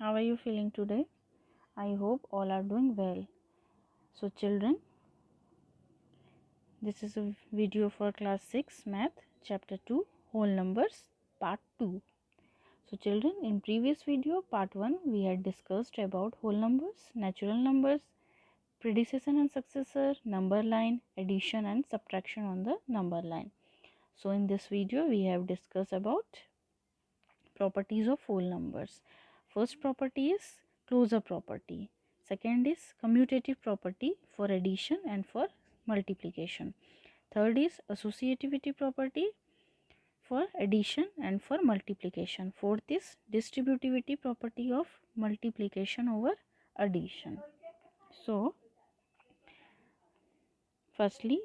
How are you feeling today? I hope all are doing well. So children, this is a video for class 6 math chapter 2 whole numbers part 2. So children, in previous video part 1 we had discussed about whole numbers, natural numbers, predecessor and successor, number line, addition and subtraction on the number line. So in this video we have discussed about properties of whole numbers. First property is closure property. Second is commutative property for addition and for multiplication. Third is associativity property for addition and for multiplication. Fourth is distributivity property of multiplication over addition. So firstly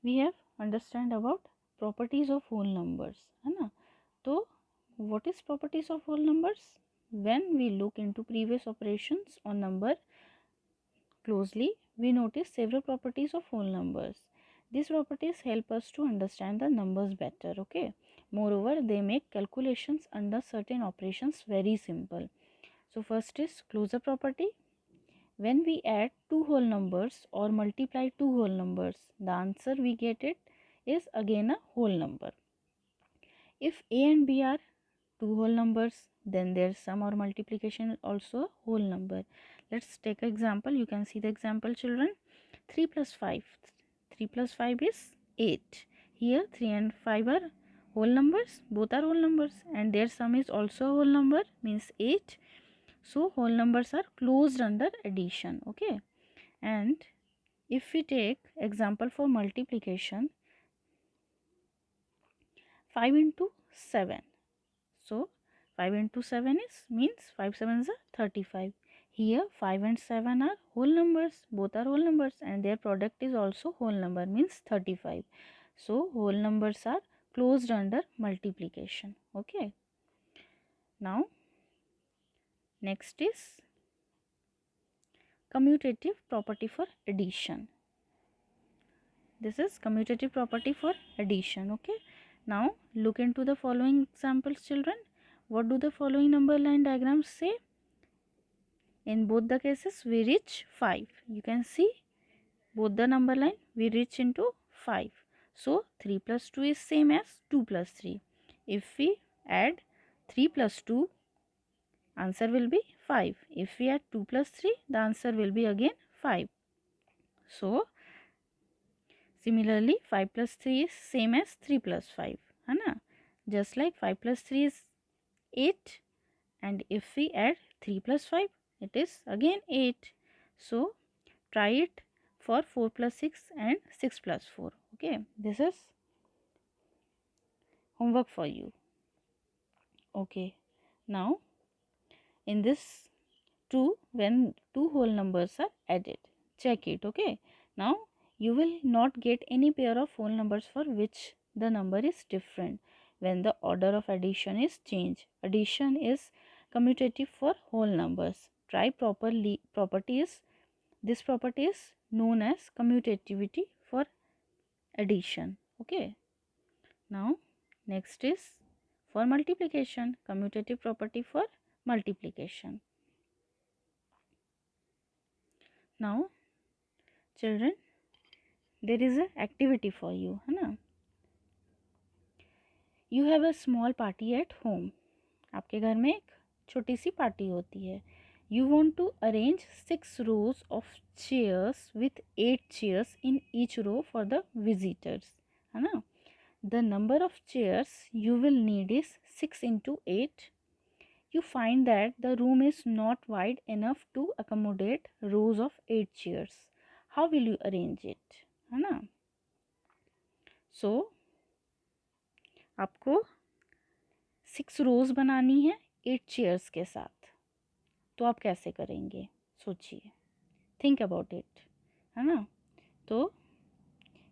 we have understand about properties of whole numbers, है ना? तो what is properties of whole numbers? When we look into previous operations on number closely, we notice several properties of whole numbers. These properties help us to understand the numbers better, okay? Moreover, they make calculations under certain operations very simple. So first is closure property. When we add two whole numbers or multiply two whole numbers, the answer we get it is again a whole number. If A and B are two whole numbers, then their sum or multiplication is also a whole number. Let's take an example. You can see the example, children. 3 plus 5. 3 plus 5 is 8. Here 3 and 5 are whole numbers. Both are whole numbers and their sum is also a whole number, means 8. So whole numbers are closed under addition. Okay. And if we take example for multiplication, 5 into 7. So 5 into 7 is means 5 sevens are 35. Here 5 and 7 are whole numbers, both are whole numbers and their product is also whole number, means 35. So whole numbers are closed under multiplication. Okay. Now next is commutative property for addition. This is commutative property for addition. Okay. Now look into the following examples, children. What do the following number line diagrams say? In both the cases we reach 5. You can see both the number line we reach into 5. So 3 plus 2 is same as 2 plus 3. If we add 3 plus 2, answer will be 5. If we add 2 plus 3, the answer will be again 5. So similarly 5 plus 3 is same as 3 plus 5. है ना? Just like 5 plus 3 is 8, and if we add 3 plus 5, it is again 8. So try it for 4 plus 6 and 6 plus 4. Okay, this is homework for you. Okay, now in this 2, when two whole numbers are added, check it. Okay, now you will not get any pair of whole numbers for which the number is different when the order of addition is changed. Addition is commutative for whole numbers. Try properties. This property is known as commutativity for addition. Okay. Now next is for multiplication, commutative property for multiplication. Now children, there is a activity for you, है ना? You have a small party at home. आपके घर में एक छोटी सी party होती है. You want to arrange 6 rows of chairs with 8 chairs in each row for the visitors, है ना? The number of chairs you will need is 6 into 8. You find that the room is not wide enough to accommodate rows of 8 chairs. How will you arrange it? है ना? So आपको 6 रोज बनानी है 8 chairs के साथ. तो आप कैसे करेंगे? सोचिए, थिंक अबाउट इट, है ना? तो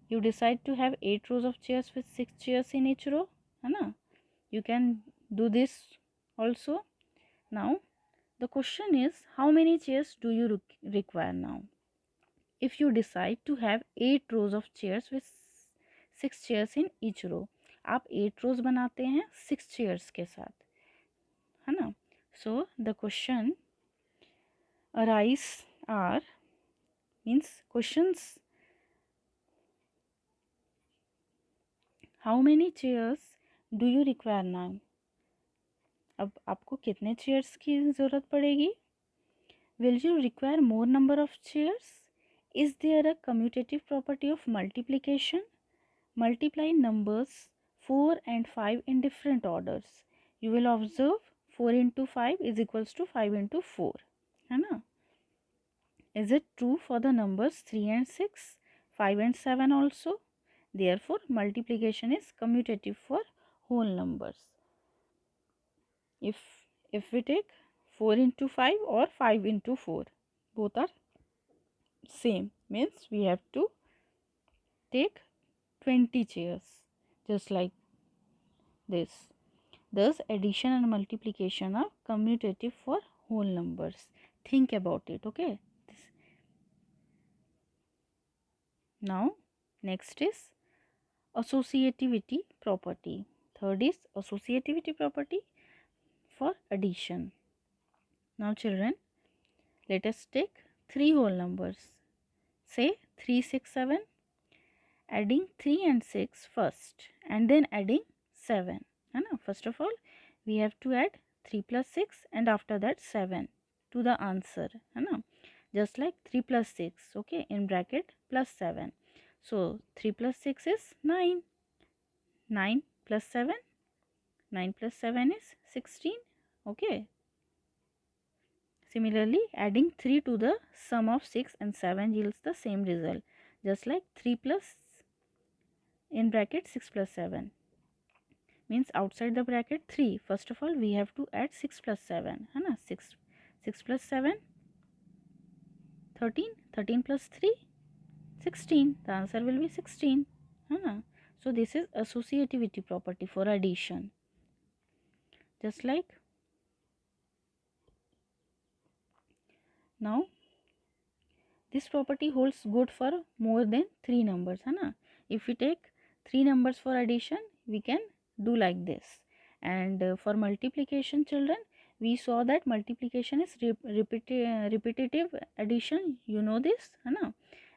you decide to have 8 rows of chairs with 6 chairs in each row, है ना? You can do this also. Now the question is, how many chairs do you require now? If you decide to have 8 rows of chairs with 6 chairs in each row, आप 8 rows बनाते हैं 6 chairs के साथ, है ना? So the question arise are means questions. How many chairs do you require now? अब आपको कितने चेयर्स की ज़रूरत पड़ेगी? Will you require more number of chairs? Is there a commutative property of multiplication? Multiply numbers 4 and 5 in different orders. You will observe 4 into 5 is equals to 5 into 4. है ना? Is it true for the numbers 3 and 6, 5 and 7 also? Therefore, multiplication is commutative for whole numbers. If we take 4 into 5 or 5 into 4, both are same, means we have to take 20 chairs, just like this. Thus addition and multiplication are commutative for whole numbers. Think about it, okay? Now next is associativity property. Third is associativity property for addition. Now children, let us take three whole numbers. Say 3, 6, 7. Adding 3 and 6 first and then adding 7. First of all, we have to add 3 plus 6 and after that 7 to the answer. Just like 3 plus 6, okay, in bracket plus 7. So 3 plus 6 is 9. 9 plus 7. 9 plus 7 is 16. Okay. Similarly, adding 3 to the sum of 6 and 7 yields the same result. Just like 3 plus in bracket 6 plus 7 means outside the bracket 3. First of all, we have to add 6 plus 7. 6 plus 7, 13. 13 plus 3, 16. The answer will be 16. So this is associativity property for addition. Just like now, this property holds good for more than 3 numbers. If we take 3 numbers for addition, we can do like this. And for multiplication, children, we saw that multiplication is repetitive addition. You know this,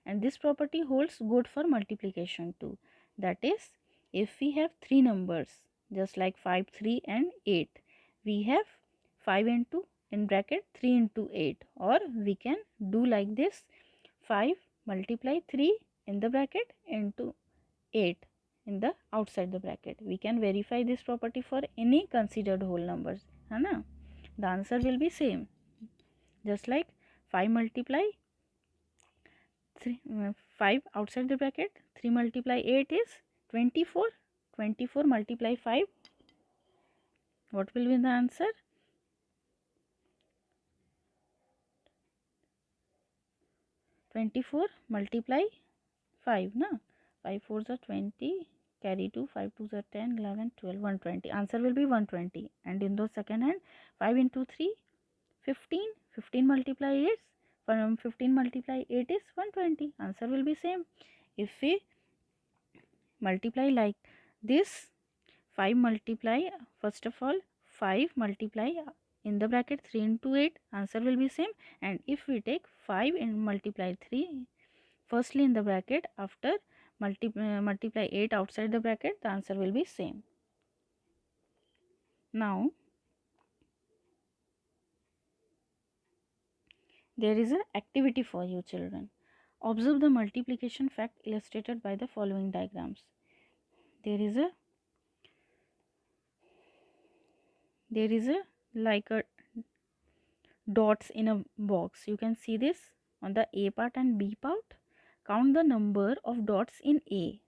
and this property holds good for multiplication too. That is, if we have 3 numbers just like 5, 3 and 8, we have 5 into in bracket 3 into 8, or we can do like this: 5 multiply 3 in the bracket into 8 in the outside the bracket. We can verify this property for any considered whole numbers. The answer will be same. Just like 5 multiply 5 outside the bracket, 3 multiply 8 is 24. 24 multiply 5, what will be the answer? 24 multiply 5, 5 4s are 20, carry 2, 5 2s are 10, 11, 12, 120. Answer will be 120. And in the second hand, 5 into 3, 15. 15 multiply 8, 15 multiply 8 is 120. Answer will be same. If we multiply like this, 5 multiply, first of all, 5 multiply in the bracket 3 into 8, answer will be same. And if we take 5 and multiply 3 firstly in the bracket, after multiply 8 outside the bracket, the answer will be same. Now there is an activity for you children. Observe the multiplication fact illustrated by the following diagrams. There is a like a dots in a box. You can see this on the A part and B part. Count the number of dots in A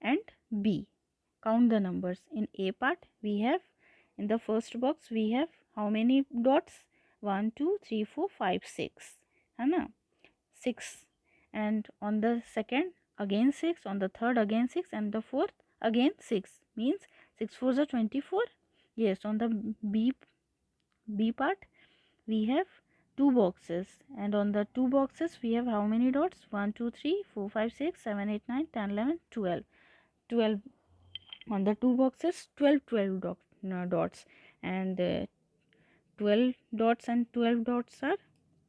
and B. Count the numbers. In A part we have, in the first box we have how many dots? 1 2 3 4 5 6. 6. And on the second again 6, on the third again 6, and the fourth again 6, means 6 4s are 24. Yes, on the B part we have 2 boxes, and on the 2 boxes we have how many dots? 1 2 3 4 5 6 7 8 9 10 11 12. 12 on the 2 boxes, 12 dots, and 12 dots and 12 dots are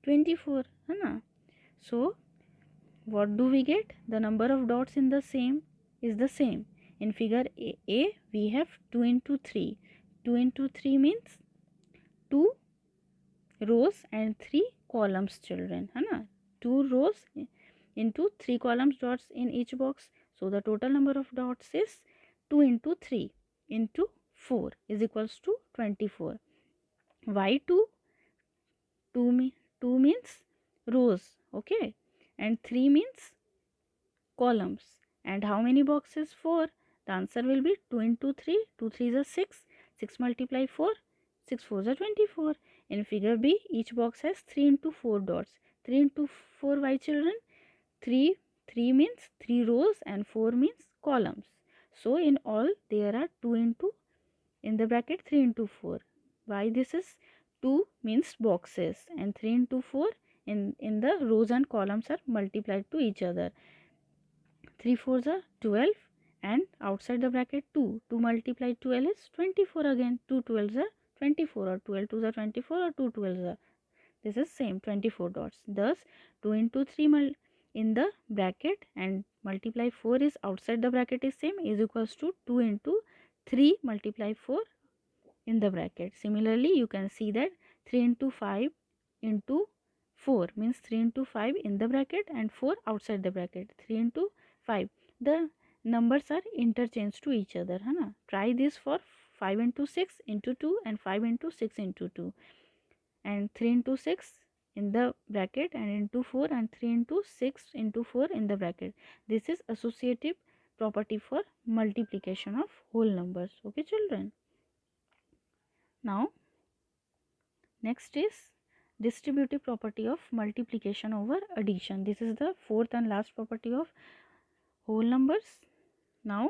24, है ना. So what do we get? The number of dots in the same is the same. In figure A we have 2 into 3. 2 into 3 means 2 rows and 3 columns, children, है ना. 2 rows into 3 columns, dots in each box. So the total number of dots is 2 into 3 into 4 is equals to 24. Why 2? 2 means rows, okay, and 3 means columns. And how many boxes? 4. The answer will be 2 into 3. 2 3s are 6. 6 multiply 4. 6 4s are 24. In figure B, each box has 3 into 4 dots. 3 into 4, why, children? 3 means 3 rows and 4 means columns. So in all there are 2 into, in the bracket, 3 into 4. Why this is? 2 means boxes and 3 into 4 in the rows and columns are multiplied to each other. 3 4s are 12 and outside the bracket 2. 2 multiplied 12 is 24 again. 2 12s are 24 or 12 2s are 24 or 2 12s are. This is same 24 dots. Thus 2 into 3 in the bracket and multiply 4 is outside the bracket is same is equals to 2 into 3 multiply 4 in the bracket. Similarly, you can see that 3 into 5 into 4 means 3 into 5 in the bracket and 4 outside the bracket. 3 into 5. The numbers are interchanged to each other. है ना? Try this for 5 into 6 into 2 and 5 into 6 into 2. And 3 into 6 in the bracket and into 4 and 3 into 6 into 4 in the bracket. This is associative property for multiplication of whole numbers. Okay, children. Now, next is distributive property of multiplication over addition. This is the fourth and last property of whole numbers. Now,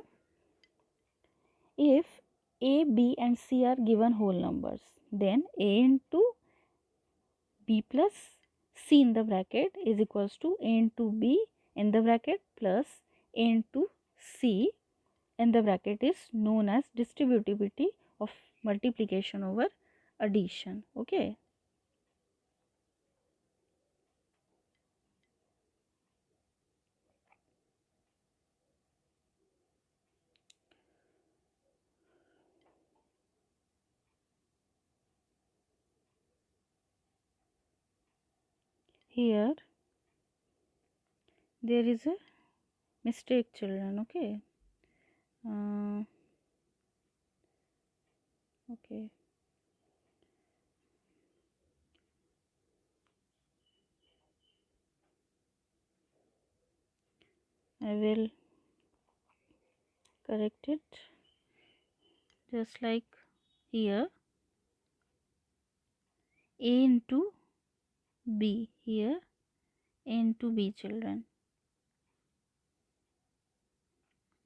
if A, B and C are given whole numbers, then A into B plus C in the bracket is equals to A into B in the bracket plus A into C in the bracket is known as distributivity of multiplication over addition. Okay. Here there is a mistake, children. Okay. Okay. I will correct it. Just like here, A into B. Here, A into B, children.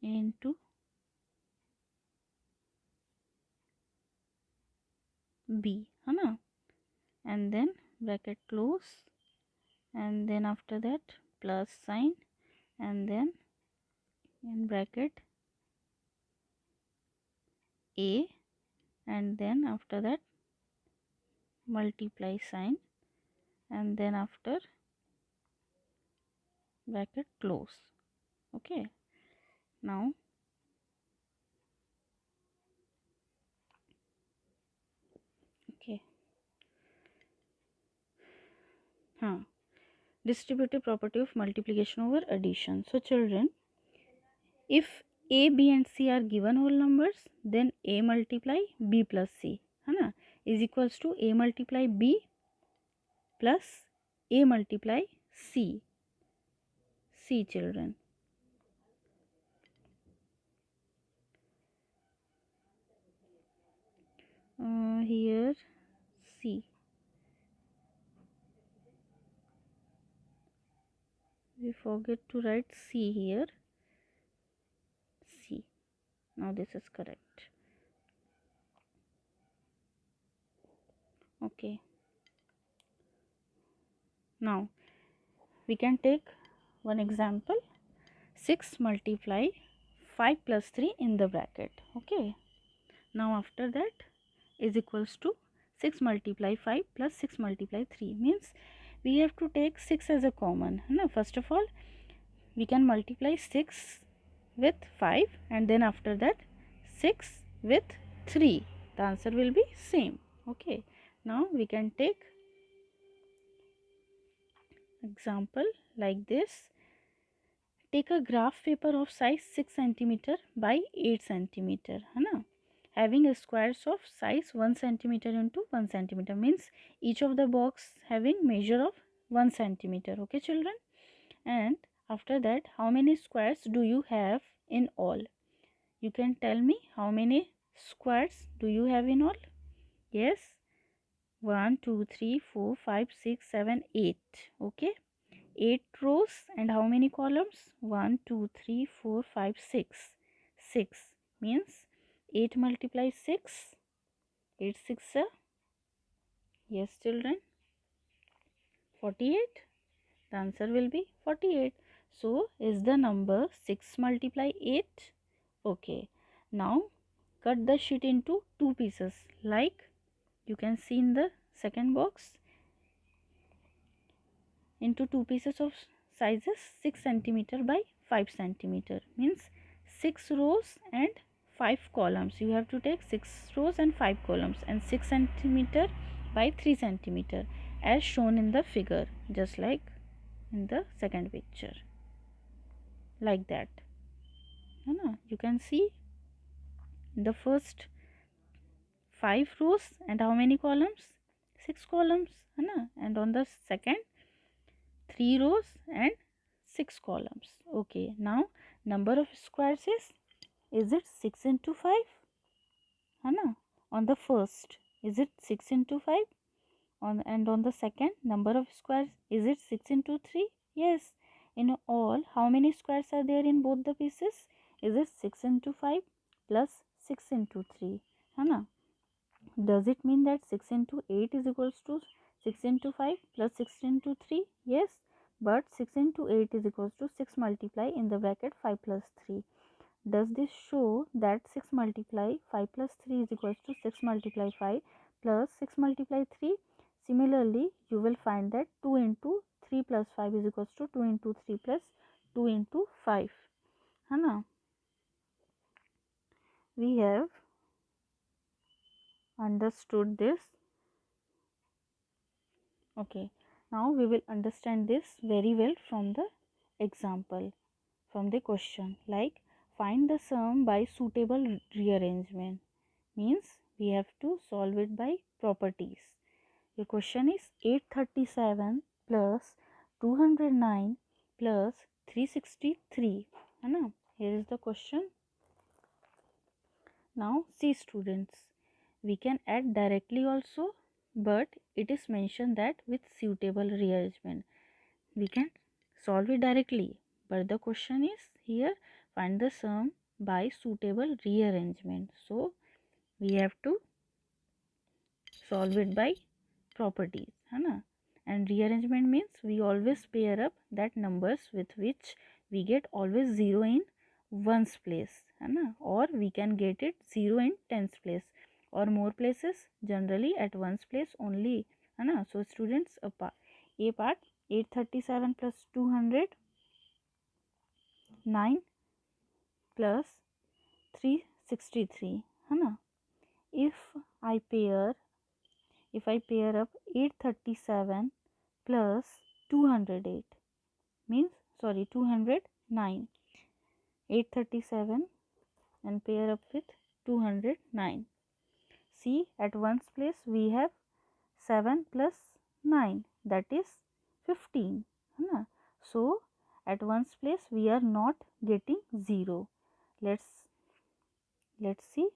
A into B, है ना? And then bracket close, and then after that plus sign, and then in bracket A, and then after that multiply sign, and then after bracket close. Okay. Now okay. Distributive property of multiplication over addition. So children, if A, B and C are given whole numbers, then A multiply B plus C, है ना, is equals to A multiply B plus A multiply C. C, children. Here C. We forget to write C here. C. Now this is correct. Okay. Now we can take one example. 6 multiply 5 plus 3 in the bracket. Okay. Now after that is equals to 6 multiply 5 plus 6 multiply 3 means we have to take 6 as a common. Na? First of all, we can multiply 6 with 5 and then after that 6 with 3. The answer will be same. Okay. Now we can take example like this. Take a graph paper of size 6 centimeter by 8 centimeter. है ना? Having a squares of size 1 centimeter into 1 centimeter means each of the box having measure of 1 centimeter. Okay children? And after that, how many squares do you have in all? You can tell me how many squares do you have in all? Yes. 1, 2, 3, 4, 5, 6, 7, 8. Okay. 8 rows and how many columns? 1, 2, 3, 4, 5, 6. 6 means 8 multiply 6. 8 6 yes children, 48. The answer will be 48. So is the number 6 multiply 8? Okay. Now cut the sheet into two pieces like you can see in the second box, into two pieces of sizes 6 centimeter by 5 centimeter means 6 rows and 5 columns. You have to take 6 rows and 5 columns and 6 centimeter by 3 centimeter as shown in the figure, just like in the second picture, like that. You can see the first 5 rows and how many columns? 6 columns. And on the second 3 rows and 6 columns. Okay, now number of squares is it 6 into 5? On the first, is it 6 into 5? And on the second, number of squares, is it 6 into 3? Yes. In all, how many squares are there in both the pieces? Is it 6 into 5 plus 6 into 3? Does it mean that 6 into 8 is equals to 6 into 5 plus 6 into 3? Yes. But 6 into 8 is equals to 6 multiply in the bracket 5 plus 3. Does this show that 6 multiply 5 plus 3 is equals to 6 multiply 5 plus 6 multiply 3? Similarly, you will find that 2 into 3 plus 5 is equals to 2 into 3 plus 2 into 5. We have understood this. Okay, now we will understand this very well from the example, from the question, like find the sum by suitable rearrangement means we have to solve it by properties. Your question is 837 plus 209 plus 363. Here is the question. Now see students, we can add directly also, but it is mentioned that with suitable rearrangement we can solve it directly, but the question is here find the sum by suitable rearrangement. So we have to solve it by properties. And rearrangement means we always pair up that numbers with which we get always 0 in ones place, or we can get it 0 in tens place or more places, generally at ones place only. So students, a part 837 plus 209 plus 363. If I pair up 837 plus 208 means 209, 837 and pair up with 209. See, at ones place we have 7 plus 9, that is 15. So at ones place we are not getting 0. Let's see.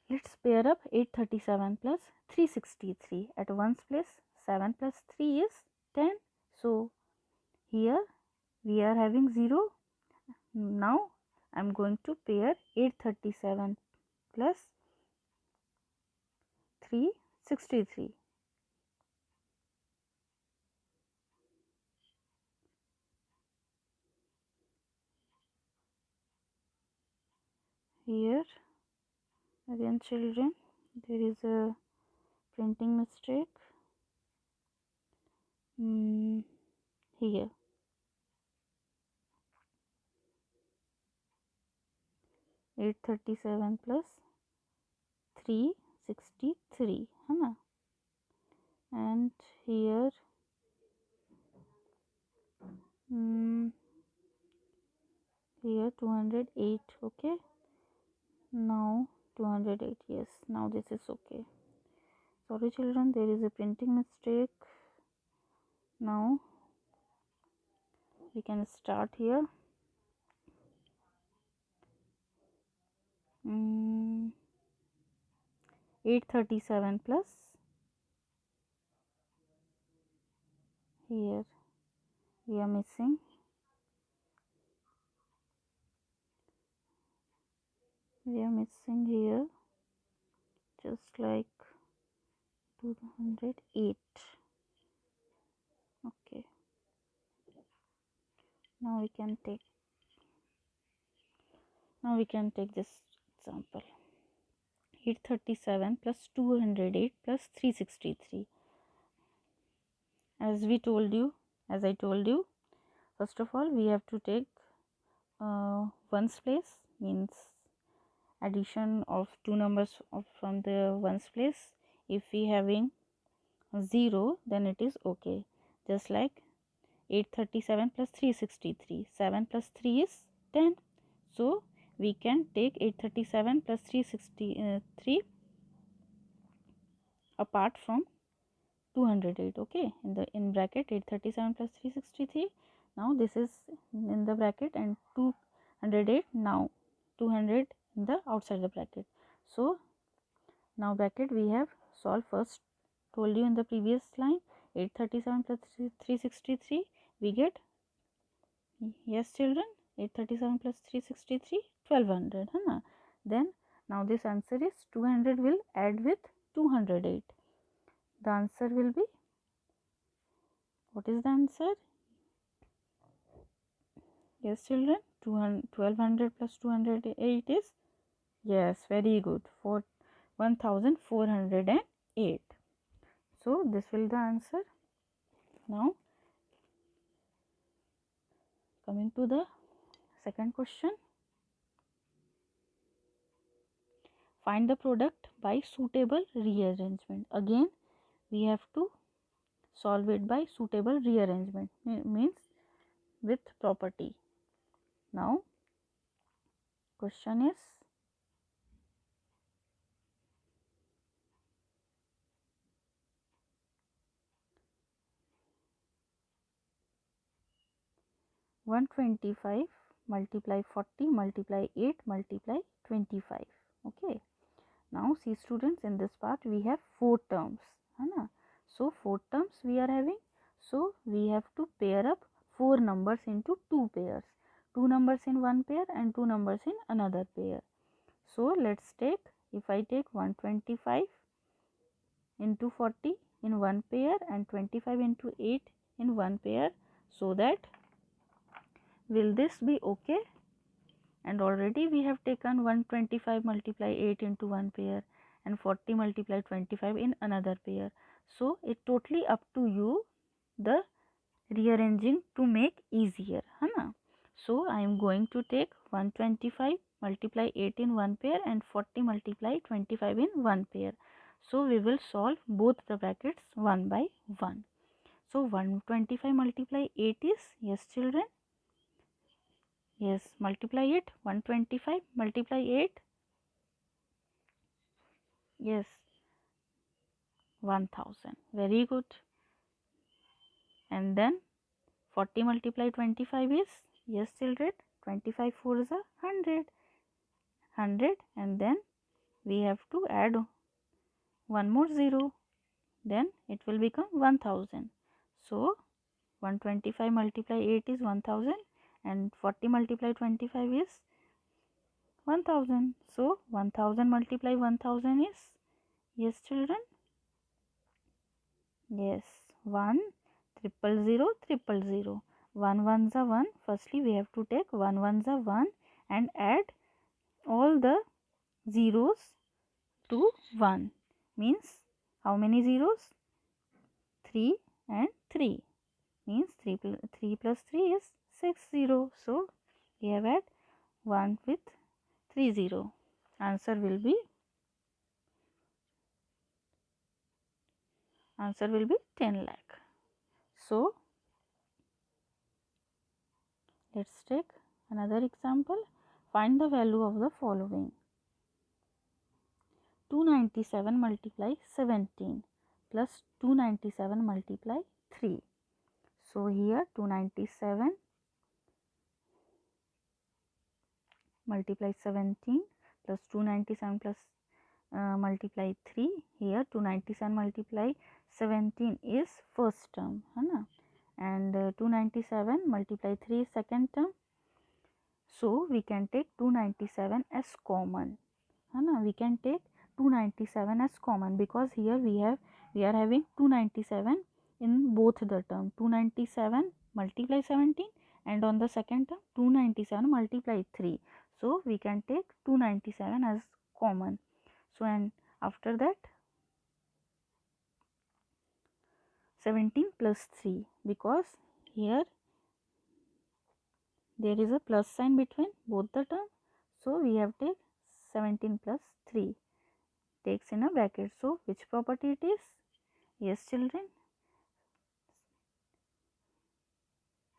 Let's pair up 837 plus 363. At ones place 7 plus 3 is 10. So here we are having 0. Now I am going to pair 837 plus 363. Here again children, there is a printing mistake. Here 837 plus 363 है ना, and here here 208. Okay, now 208. Yes, now this is okay. Sorry children, there is a printing mistake. Now we can start here. 837 plus here we are missing here just like 208. Okay, now we can take this example. 837 plus 208 plus 363. As I told you, first of all we have to take ones place, means addition of two numbers from the ones place. If we having 0, then it is okay. Just like 837 plus 363, 7 plus 3 is 10. So we can take 837 plus 363 apart from 208. Okay, in bracket 837 plus 363. Now this is in the bracket and 208, now 200 in the outside the bracket. So now bracket we have solved. First told you in the previous line, 837 plus 363 we get, yes children, 837 plus 363 1200 है ना. Then now this answer is 200 will add with 208. The answer will be, what is the answer? Yes children, 1200 plus 208 is, yes, very good, 1408. So this will the answer. Now coming to the second question. Find the product by suitable rearrangement. Again we have to solve it by suitable rearrangement, means with property. Now question is, one 25 multiply 40 multiply 8 multiply 25. Okay, now see students, in this part we have 4 terms है ना. So 4 terms we are having, so we have to pair up 4 numbers into 2 pairs, 2 numbers in one pair and 2 numbers in another pair. So let's take, if I take 125 into 40 in one pair and 25 into 8 in one pair, so that will this be okay? And already we have taken 125 multiply 8 into one pair and 40 multiply 25 in another pair. So it totally up to you the rearranging to make easier है ना. So I am going to take 125 multiply 8 in one pair and 40 multiply 25 in one pair. So we will solve both the brackets one by one. So 125 multiply 8 is, yes children, yes, multiply it, 125 multiply 8, yes, 1000, very good. And then 40 multiply 25 is, yes children, 25 4 is a 100, and then we have to add one more 0, then it will become 1000. So 125 multiply 8 is 1000 and 40 multiply 25 is 1000. So 1000 multiply 1000 is, yes children, yes, 1 000 000. 1 ones are 1. Firstly we have to take 1 ones are 1 and add all the zeros to 1 means how many zeros? 3 and 3 means 3 plus 3 is 6 zero. So we have add 1 with 3 0. Answer will be 10 lakh. So let's take another example. Find the value of the following. 297 multiply 17 plus 297 multiply 3. So here 297 multiply 17 plus 297 plus multiply 3. Here 297 multiply 17 is first term, and 297 multiply 3 is second term. So we can take 297 as common. We can take 297 as common because here we are having 297 in both the term. 297 multiply 17 and on the second term 297 multiply 3. So we can take 297 as common. So and after that 17 plus 3 because here there is a plus sign between both the term. So we have take 17 plus 3 takes in a bracket. So which property it is? Yes children,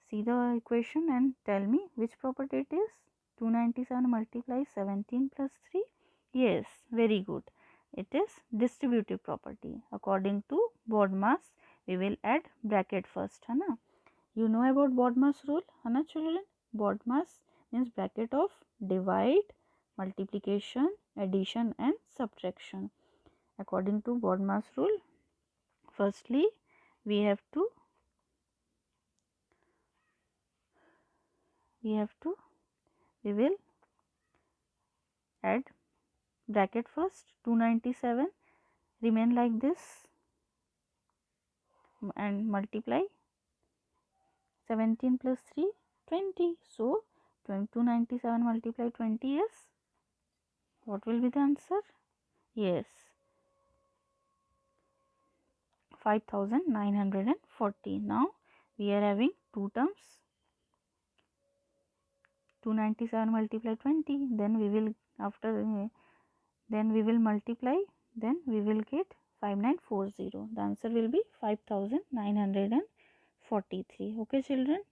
see the equation and tell me which property it is. 297 multiply 17 plus 3. Yes, very good. It is distributive property. According to BODMAS, we will add bracket first. You know about BODMAS rule, children? BODMAS means bracket of divide, multiplication, addition and subtraction. According to BODMAS rule, firstly we will add bracket first. 297 remain like this and multiply 17 plus 3 20. So 297 multiply 20 is what will be the answer? Yes, 5940. Now we are having two terms. 297 multiply 20, then we will multiply, then we will get 5940. The answer will be 5943. Okay children,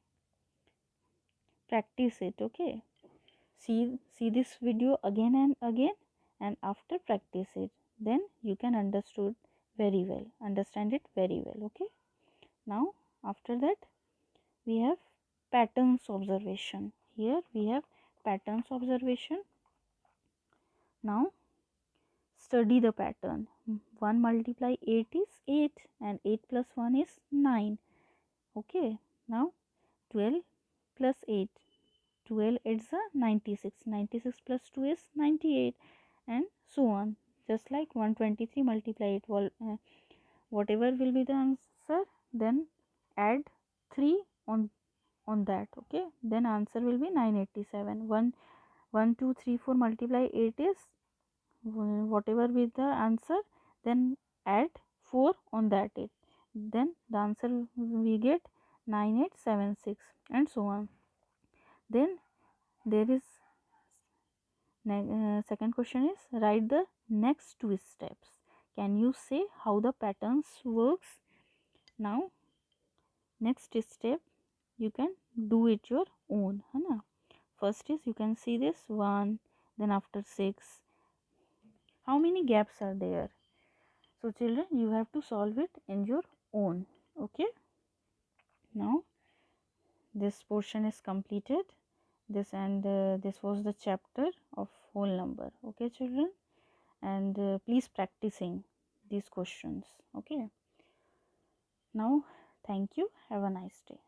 practice it. Okay, see this video again and again, and after practice it, then you can understand it very well. Okay, now after that we have patterns observation. Here we have patterns observation. Now study the pattern. 1 multiply 8 is 8 and 8 plus 1 is 9. Okay, now 12 plus 8. 12 is a 96. 96 plus 2 is 98 and so on. Just like 123 multiply 8. Whatever will be the answer, then add 3 on that. Okay, then answer will be 987. 1 2 3 4 multiply 8 is whatever be the answer, then add 4 on that 8, then the answer we get 9876 and so on. Then there is second question is write the next two steps. Can you say how the patterns works? Now next step you can do it your own. First is you can see this 1, then after 6, how many gaps are there? So children, you have to solve it in your own. Okay, now this portion is completed. This was the chapter of whole number. Okay children, and please practicing these questions. Okay, now thank you, have a nice day.